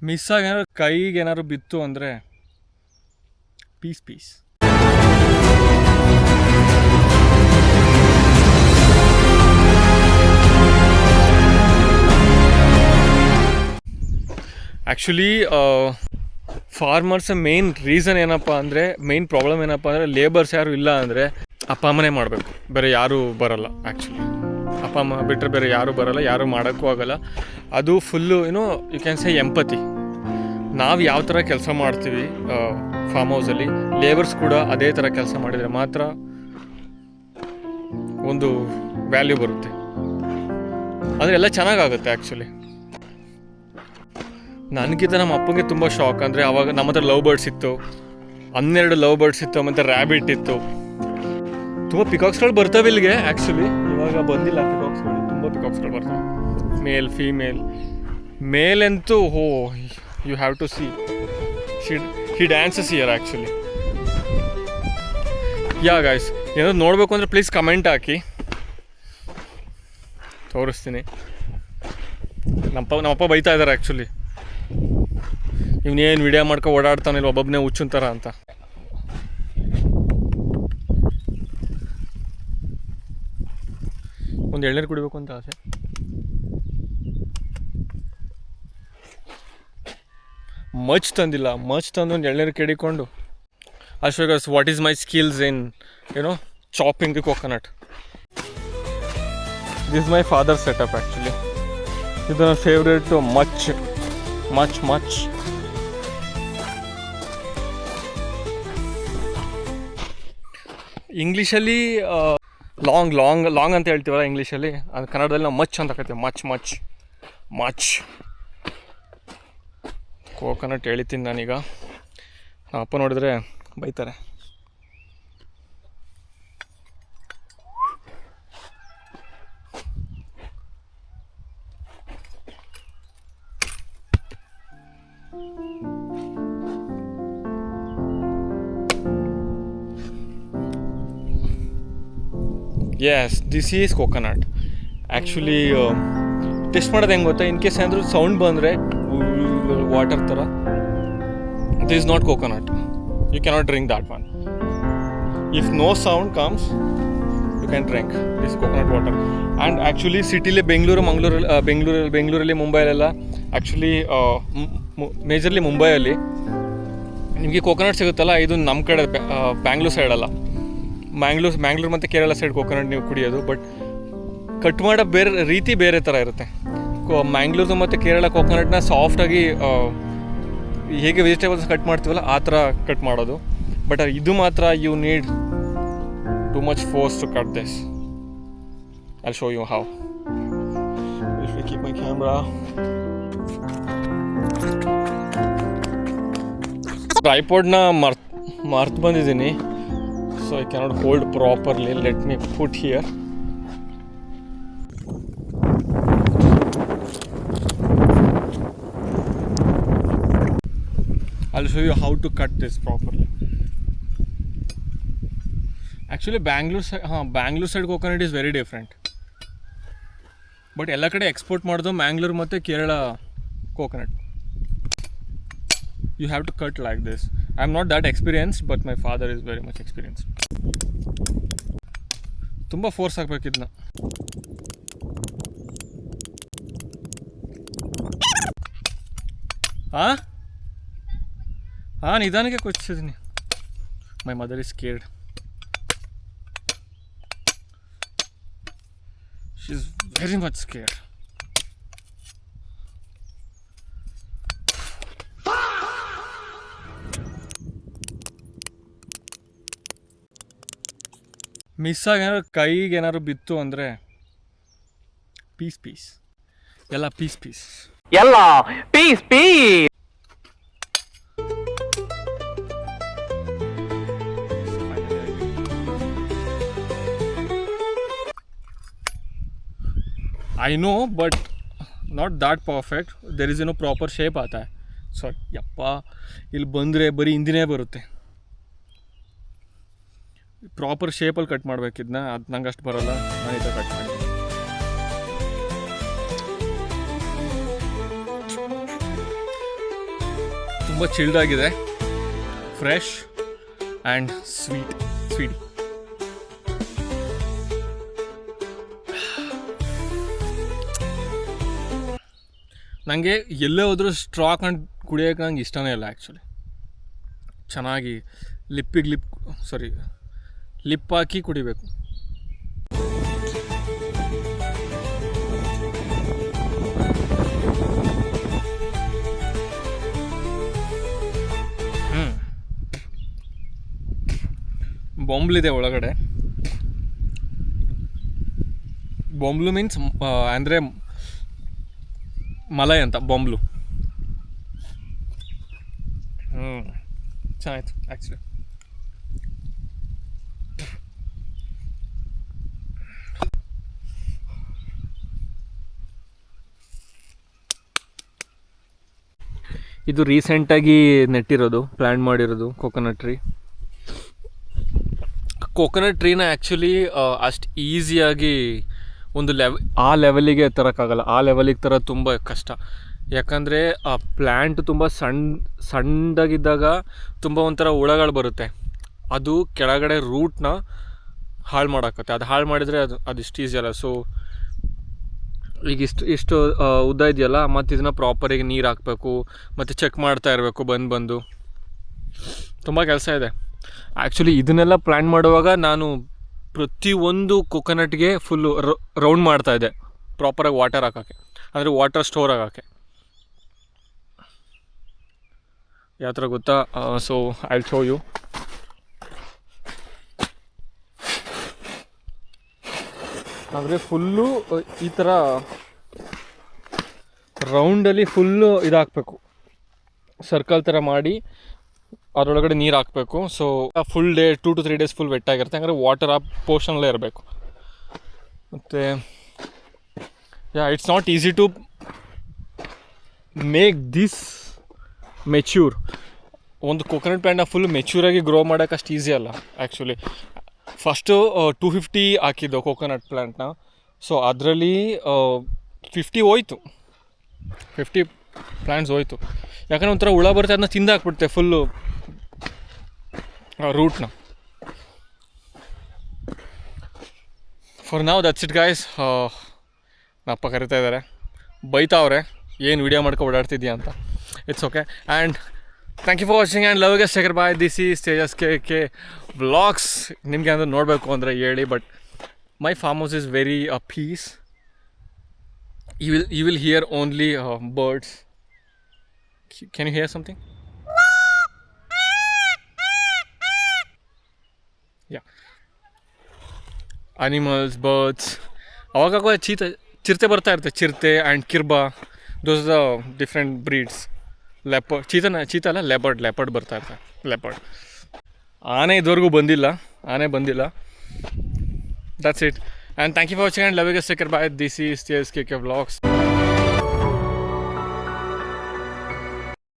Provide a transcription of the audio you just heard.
ಮಿಸ್ಸಾಗಿ ಏನಾದ್ರು ಕೈಗೆ ಏನಾದ್ರು ಬಿತ್ತು ಅಂದರೆ piece. Actually farmers main reason ಏನಪ್ಪ ಅಂದರೆ, ಮೇನ್ ಪ್ರಾಬ್ಲಮ್ ಏನಪ್ಪ ಅಂದರೆ, ಲೇಬರ್ಸ್ ಯಾರು ಇಲ್ಲ ಅಂದರೆ ಅಪ್ಪ ಅಮ್ಮನೇ ಮಾಡಬೇಕು, ಬೇರೆ ಯಾರೂ ಬರೋಲ್ಲ. ಆ್ಯಕ್ಚುಲಿ ಅಪ್ಪ ಅಮ್ಮ ಬಿಟ್ಟರೆ ಬೇರೆ ಯಾರೂ ಬರೋಲ್ಲ, ಯಾರೂ ಮಾಡೋಕ್ಕೂ ಆಗೋಲ್ಲ. ಅದು full you can say empathy. ನಾವು ಯಾವ ಥರ ಕೆಲಸ ಮಾಡ್ತೀವಿ ಫಾರ್ಮ್ ಹೌಸಲ್ಲಿ, ಲೇಬರ್ಸ್ ಕೂಡ ಅದೇ ಥರ ಕೆಲಸ ಮಾಡಿದರೆ ಮಾತ್ರ ಒಂದು ವ್ಯಾಲ್ಯೂ ಬರುತ್ತೆ, ಅಂದರೆ ಎಲ್ಲ ಚೆನ್ನಾಗಾಗುತ್ತೆ. ಆ್ಯಕ್ಚುಲಿ ನನಗಿಂತ ನಮ್ಮ ಅಪ್ಪಂಗೆ ತುಂಬ ಶಾಕ್. ಅಂದರೆ ಆವಾಗ ನಮ್ಮ ಹತ್ರ ಲವ್ ಬರ್ಡ್ಸ್ ಇತ್ತು, 12 ಲವ್ ಬರ್ಡ್ಸ್ ಇತ್ತು, ಮತ್ತು ರ್ಯಾಬಿಟ್ ಇತ್ತು. ತುಂಬ ಪಿಕಾಕ್ಸ್ಗಳು ಬರ್ತವೆ ಇಲ್ಲಿಗೆ. ಆ್ಯಕ್ಚುಲಿ ಇವಾಗ ಬಂದಿಲ್ಲ ಪಿಕಾಕ್ಸ್ಗಳು, ತುಂಬ ಪಿಕಾಕ್ಸ್ಗಳು ಬರ್ತವೆ, ಮೇಲ್ ಫೀಮೇಲ್. ಮೇಲಂತೂ you have to see, he dances here actually. Yeah guys, ಏನಾದ್ರು ನೋಡಬೇಕು ಅಂದರೆ ಪ್ಲೀಸ್ ಕಮೆಂಟ್ ಹಾಕಿ, ತೋರಿಸ್ತೀನಿ. ನಮ್ಮಪ್ಪ ಬೈತಾ ಇದ್ದಾರೆ ಆ್ಯಕ್ಚುಲಿ, ಇವನೇನು ವಿಡಿಯೋ ಮಾಡ್ಕೊ ಓಡಾಡ್ತಾನಿಲ್ಲ ಒಬ್ಬೊಬ್ಬನೇ ಹುಚ್ಚುಂತಾರ ಅಂತ. ಒಂದು ಎಳ್ನೀರು ಕುಡಿಬೇಕು ಅಂತ ಆಸೆ. ಮಚ್ ತಂದಿಲ್ಲ, ಮಚ್ ತಂದು ಒಂದು ಎಳ್ನೀರು ಕೆಡಿಕೊಂಡು ಅಷ್ಟೇ. What is my skills in chopping the coconut. This my father setup actually. ಇದು ನನ್ನ ಫೇವ್ರೇಟು. ಮಚ್ ಇಂಗ್ಲೀಷಲ್ಲಿ ಲಾಂಗ್ ಅಂತ ಹೇಳ್ತೀವಲ್ಲ ಇಂಗ್ಲೀಷಲ್ಲಿ, ಅದು ಕನ್ನಡದಲ್ಲಿ ನಾವು ಮಚ್ ಅಂತ ಕರಿತೀವಿ. ಮಚ್ ಕೋಕೋನಟ್ ಹೇಳಿತೀನಿ ನಾನೀಗ. ನಮ್ಮ ಅಪ್ಪ ನೋಡಿದ್ರೆ ಬೈತಾರೆ. Yes, this is coconut. Actually test ಮಾಡೋದು ಹೆಂಗೆ ಗೊತ್ತಾ, ಇನ್ ಕೇಸ್ ಏನಾದರೂ ಸೌಂಡ್ ಬಂದರೆ ವಾಟರ್ ಥರ, this is not coconut. You cannot drink that one. If no sound comes you can drink this coconut water. And actually ಸಿಟಿಲಿ ಬೆಂಗಳೂರಲ್ಲಿ ಮುಂಬೈಲೆಲ್ಲ, actually majorly ಮುಂಬೈಯಲ್ಲಿ ನಿಮಗೆ ಕೋಕೋನಟ್ ಸಿಗುತ್ತಲ್ಲ, ಇದು ನಮ್ಮ ಕಡೆ ಬ್ಯಾಂಗ್ಳೂರ್ ಸೈಡಲ್ಲ. ಮ್ಯಾಂಗ್ಳೂರ್ ಮತ್ತು ಕೇರಳ ಸೈಡ್ ಕೋಕೋನಟ್ ನೀವು ಕುಡಿಯೋದು, ಬಟ್ ಕಟ್ ಮಾಡೋ ರೀತಿ ಬೇರೆ ಥರ ಇರುತ್ತೆ. ಮ್ಯಾಂಗ್ಳೂರ್ದು ಮತ್ತು ಕೇರಳ ಕೋಕೋನಟ್ನ ಸಾಫ್ಟಾಗಿ ಹೇಗೆ ವೆಜಿಟೇಬಲ್ಸ್ ಕಟ್ ಮಾಡ್ತೀವಲ್ಲ ಆ ಥರ ಕಟ್ ಮಾಡೋದು. ಬಟ್ ಇದು ಮಾತ್ರ you need to much force to cut this. I'll show you how. If you keep my camera. ಟ್ರೈಪಾಡ್ನ ಮರ್ತು ಬಂದಿದ್ದೀನಿ, so I cannot hold properly. Let me put here. I'll show you how to cut this properly. Actually Bangalore side coconut is very different, but ಎಲ್ಲ ಕಡೆ export ಮಾಡೋದು ಮ್ಯಾಂಗ್ಳೂರ್ ಮತ್ತು Kerala coconut. You have to cut like this. I'm not that experienced, but my father is very much experienced. ತುಂಬ force ಹಾಕ್ಬೇಕು ಇದನ್ನ. ನಿಧಾನಕ್ಕೆ ಕೊಚ್ಚಿದ್ದೀನಿ. My mother is scared. She is very much scared. ಮಿಸ್ಸಾಗಿ ಏನಾದ್ರು ಕೈಗೆ ಏನಾದ್ರು ಬಿತ್ತು ಅಂದರೆ ಪೀಸ್. ಎಲ್ಲ piece. I know, but not that perfect. There is no proper shape आता है. Sorry, ಯಪ್ಪ, ಇಲ್ಲಿ ಬಂದರೆ ಬರೀ ಹಿಂದಿನೇ ಬರುತ್ತೆ. ಪ್ರಾಪರ್ ಶೇಪಲ್ಲಿ ಕಟ್ ಮಾಡಬೇಕಿದ್ನ, ಅದು ನಂಗೆ ಅಷ್ಟು ಬರೋಲ್ಲ. ನಾನು ಈ ಥರ ಕಟ್ ಮಾಡಿ. ತುಂಬ ಚಿಲ್ಡಾಗಿದೆ, ಫ್ರೆಶ್ ಆ್ಯಂಡ್ ಸ್ವೀಟ್. ನನಗೆ ಎಲ್ಲೇ ಹೋದರೂ ಸ್ಟ್ರಾ ಹಾಕೊಂಡು ಕುಡಿಯೋಕೆ ನಂಗೆ ಇಷ್ಟನೇ ಇಲ್ಲ ಆ್ಯಕ್ಚುಲಿ. ಚೆನ್ನಾಗಿ ಲಿಪ್ ಹಾಕಿ ಕುಡಿಬೇಕು. ಬೊಂಬ್ಲಿದೆ ಒಳಗಡೆ. ಬೊಂಬ್ಲು ಮೀನ್ಸ್ ಅಂದರೆ ಮಲೈ ಅಂತ, ಬೊಂಬ್ಲು. ಚೆನ್ನಾಗಿತ್ತು ಆ್ಯಕ್ಚುಲಿ. ಇದು ರೀಸೆಂಟಾಗಿ ನೆಟ್ಟಿರೋದು, ಪ್ಲ್ಯಾನ್ ಮಾಡಿರೋದು ಕೋಕೋನಟ್ ಟ್ರೀ. ಕೋಕೋನಟ್ ಟ್ರೀನ ಆ್ಯಕ್ಚುಲಿ ಅಷ್ಟು ಈಸಿಯಾಗಿ ಒಂದು ಆ ಲೆವೆಲಿಗೆ ತರೋಕ್ಕಾಗಲ್ಲ. ಆ ಲೆವೆಲಿಗೆ ತರೋದು ತುಂಬ ಕಷ್ಟ. ಯಾಕಂದರೆ ಆ ಪ್ಲ್ಯಾಂಟ್ ತುಂಬ ಸಣ್ಣದಾಗಿದ್ದಾಗ ತುಂಬ ಒಂಥರ ಹುಳಗಳು ಬರುತ್ತೆ. ಅದು ಕೆಳಗಡೆ ರೂಟ್ನ ಹಾಳು ಮಾಡಾಕತ್ತೆ. ಅದು ಹಾಳು ಮಾಡಿದರೆ ಅದಿಷ್ಟು ಈಸಿ ಅಲ್ಲ. ಸೊ ಈಗ ಇಷ್ಟು ಉದ್ದ ಇದೆಯಲ್ಲ, ಮತ್ತು ಇದನ್ನು ಪ್ರಾಪರಿಗೆ ನೀರು ಹಾಕಬೇಕು, ಮತ್ತು ಚೆಕ್ ಮಾಡ್ತಾ ಇರಬೇಕು ಬಂದು. ತುಂಬ ಕೆಲಸ ಇದೆ ಆ್ಯಕ್ಚುಲಿ. ಇದನ್ನೆಲ್ಲ ಪ್ಲ್ಯಾನ್ ಮಾಡುವಾಗ ನಾನು ಪ್ರತಿಯೊಂದು ಕೊಕೊನಟ್ಗೆ ಫುಲ್ಲು ರೌಂಡ್ ಮಾಡ್ತಾಯಿದ್ದೆ, ಪ್ರಾಪರಾಗಿ ವಾಟರ್ ಹಾಕೋಕ್ಕೆ, ಅಂದರೆ ವಾಟರ್ ಸ್ಟೋರ್ ಆಗೋಕ್ಕೆ. ಯಾವ ಥರ ಗೊತ್ತಾ? So I will show you. ಅಂದರೆ ಫುಲ್ಲು ಈ ಥರ ರೌಂಡಲ್ಲಿ ಫುಲ್ಲು ಇದಾಕಬೇಕು, ಸರ್ಕಲ್ ಥರ ಮಾಡಿ ಅದರೊಳಗಡೆ ನೀರು ಹಾಕಬೇಕು. So full day 2 to 3 days full ವೆಟ್ಟಾಗಿರುತ್ತೆ. ಹಂಗಾದ್ರೆ ವಾಟರ್ ಆ ಪೋರ್ಷನಲ್ಲೇ ಇರಬೇಕು. ಮತ್ತು it's not easy to make this mature. ಒಂದು ಕೋಕೋನಟ್ ಪ್ಲ್ಯಾಂಟ್ನ ಫುಲ್ ಮೆಚ್ಯೂರಾಗಿ ಗ್ರೋ ಮಾಡೋಕೆ ಅಷ್ಟು ಈಸಿ ಅಲ್ಲ ಆ್ಯಕ್ಚುಲಿ. ಫಸ್ಟು 250 ಹಾಕಿದ್ದು ಕೋಕೋನಟ್ ಪ್ಲ್ಯಾಂಟ್ನ. ಸೊ ಅದರಲ್ಲಿ 50 ಹೋಯ್ತು, 50 ಪ್ಲ್ಯಾಂಟ್ಸ್ ಹೋಯ್ತು. ಯಾಕಂದರೆ ಒಂಥರ ಹುಳ ಬರುತ್ತೆ, ಅದನ್ನ ತಿಂದಾಕ್ಬಿಡುತ್ತೆ ಫುಲ್ಲು ರೂಟ್ನ. For now that's it guys. ನಪ್ಪ ಕರಿತಾ ಇದ್ದಾರೆ, ಬೈತಾವ್ರೆ, ಏನು ವೀಡಿಯೋ ಮಾಡ್ಕೊ ಓಡಾಡ್ತಿದ್ಯಾ ಅಂತ. It's okay. And thank you for watching and love guys take care bye. This is Tejas K vlogs. ನಿಮಗೆ ಅಂದರೆ ನೋಡಬೇಕು ಅಂದರೆ ಹೇಳಿ, but my farm house is very peace. You will hear only birds. Can you hear something? Yeah. Animals, birds. ಅವಾಗ ಚಿರತೆ ಬರ್ತಾ ಇರುತ್ತೆ. ಚಿರತೆ ಆ್ಯಂಡ್ ಕಿರ್ಬಾ, those the different breeds. Cheetah ಅಲ್ಲ, ಲೆಪರ್ಡ್ ಬರ್ತಾ ಇರ್ತಾರೆ. ಲೆಪರ್ಡ್. ಆನೆ ಇದುವರೆಗೂ ಬಂದಿಲ್ಲ. That's it. And thank you for watching and love you guys. Take care. Bye. This is TSKK Vlogs.